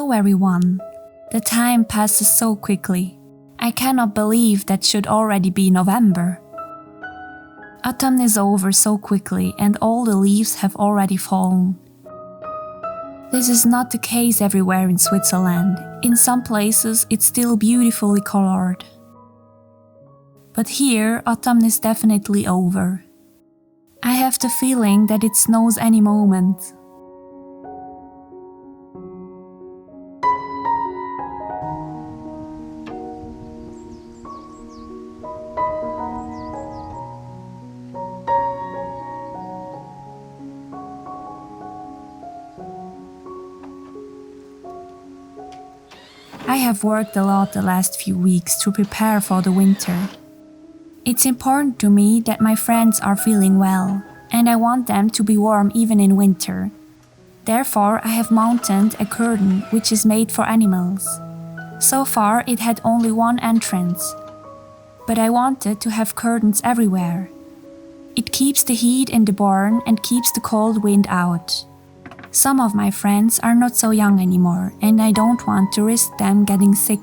Hello everyone. The time passes so quickly. I cannot believe that should already be November. Autumn is over so quickly and all the leaves have already fallen. This is not the case everywhere in Switzerland. In some places it's still beautifully colored. But here autumn is definitely over. I have the feeling that it snows any moment. I have worked a lot the last few weeks to prepare for the winter. It's important to me that my friends are feeling well, and I want them to be warm even in winter. Therefore, I have mounted a curtain which is made for animals. So far, it had only one entrance, but I wanted to have curtains everywhere. It keeps the heat in the barn and keeps the cold wind out. Some of my friends are not so young anymore, and I don't want to risk them getting sick.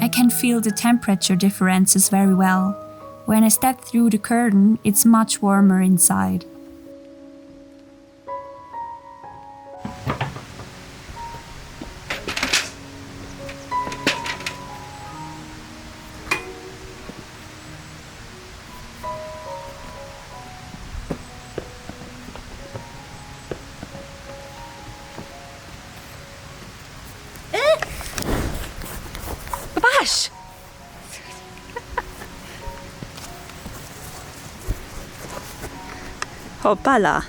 I can feel the temperature differences very well. When I step through the curtain, it's much warmer inside. Babash! Hoppala!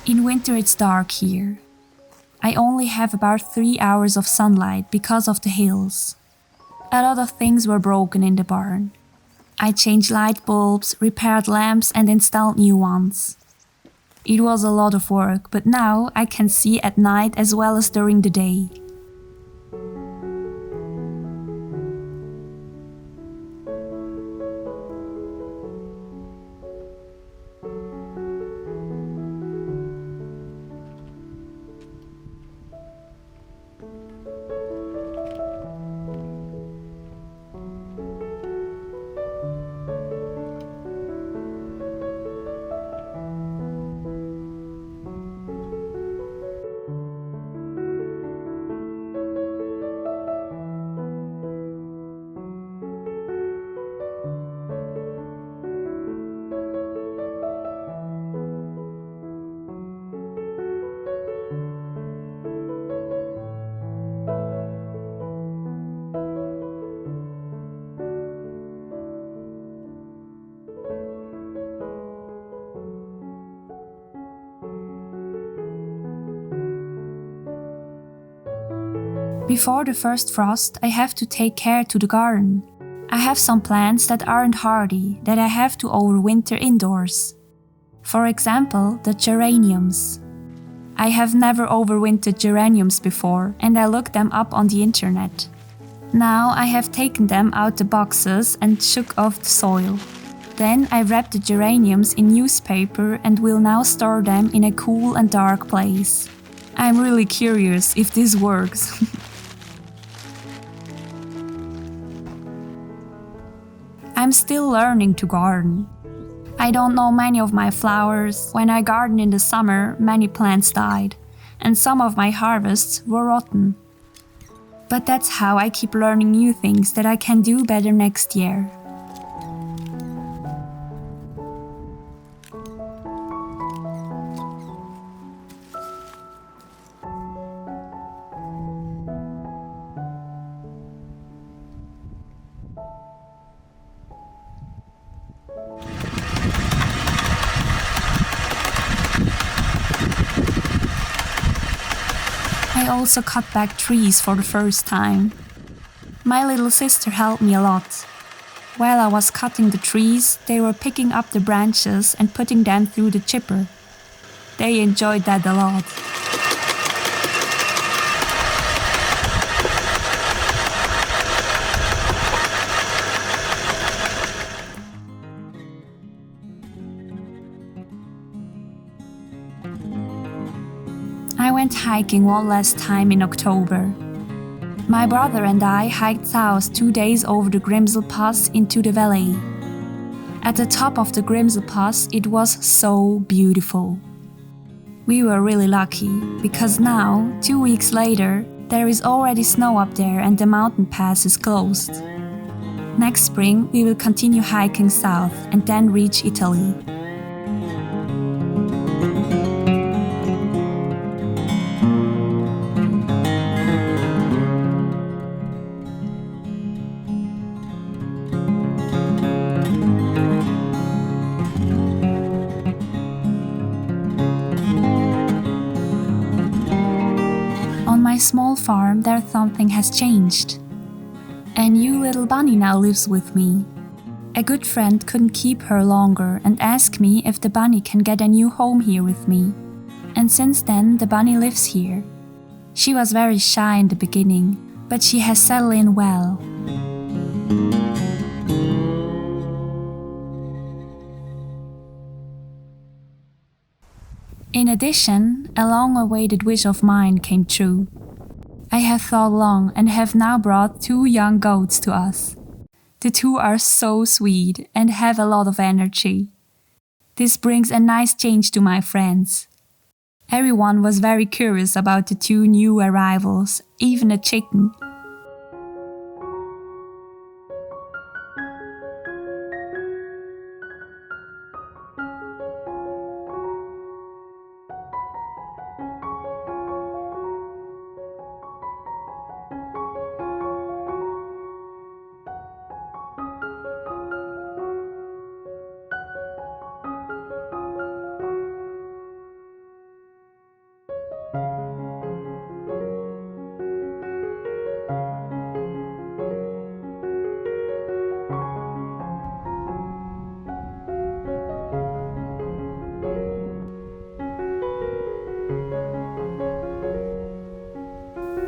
In winter it's dark here. I only have about 3 hours of sunlight because of the hills. A lot of things were broken in the barn. I changed light bulbs, repaired lamps and installed new ones. It was a lot of work, but now I can see at night as well as during the day. Before the first frost, I have to take care to the garden. I have some plants that aren't hardy, that I have to overwinter indoors. For example, the geraniums. I have never overwintered geraniums before, and I looked them up on the internet. Now I have taken them out the boxes and shook off the soil. Then I wrapped the geraniums in newspaper and will now store them in a cool and dark place. I'm really curious if this works. I'm still learning to garden. I don't know many of my flowers. When I gardened in the summer, many plants died, and some of my harvests were rotten. But that's how I keep learning new things that I can do better next year. also cut back trees for the first time. My little sister helped me a lot. While I was cutting the trees, they were picking up the branches and putting them through the chipper. They enjoyed that a lot. I went hiking one last time in October. My brother and I hiked south 2 days over the Grimsel Pass into the valley. At the top of the Grimsel Pass, it was so beautiful. We were really lucky, because now, 2 weeks later, there is already snow up there and the mountain pass is closed. Next spring, we will continue hiking south and then reach Italy. On my small farm, something has changed. A new little bunny now lives with me. A good friend couldn't keep her longer and asked me if the bunny can get a new home here with me. And since then, the bunny lives here. She was very shy in the beginning, but she has settled in well. In addition, a long-awaited wish of mine came true. I have thought long and have now brought 2 young goats to us. The 2 are so sweet and have a lot of energy. This brings a nice change to my friends. Everyone was very curious about the 2 new arrivals, even a chicken.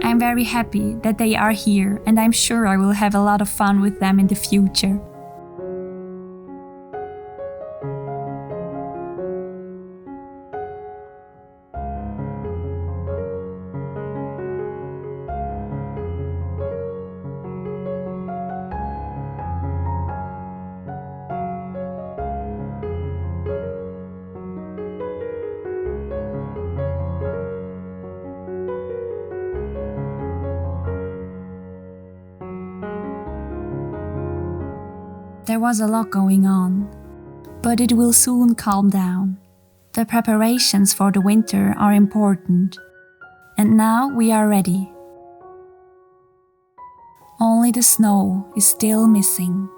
I'm very happy that they are here, and I'm sure I will have a lot of fun with them in the future. There was a lot going on, but it will soon calm down. The preparations for the winter are important, and now we are ready. Only the snow is still missing.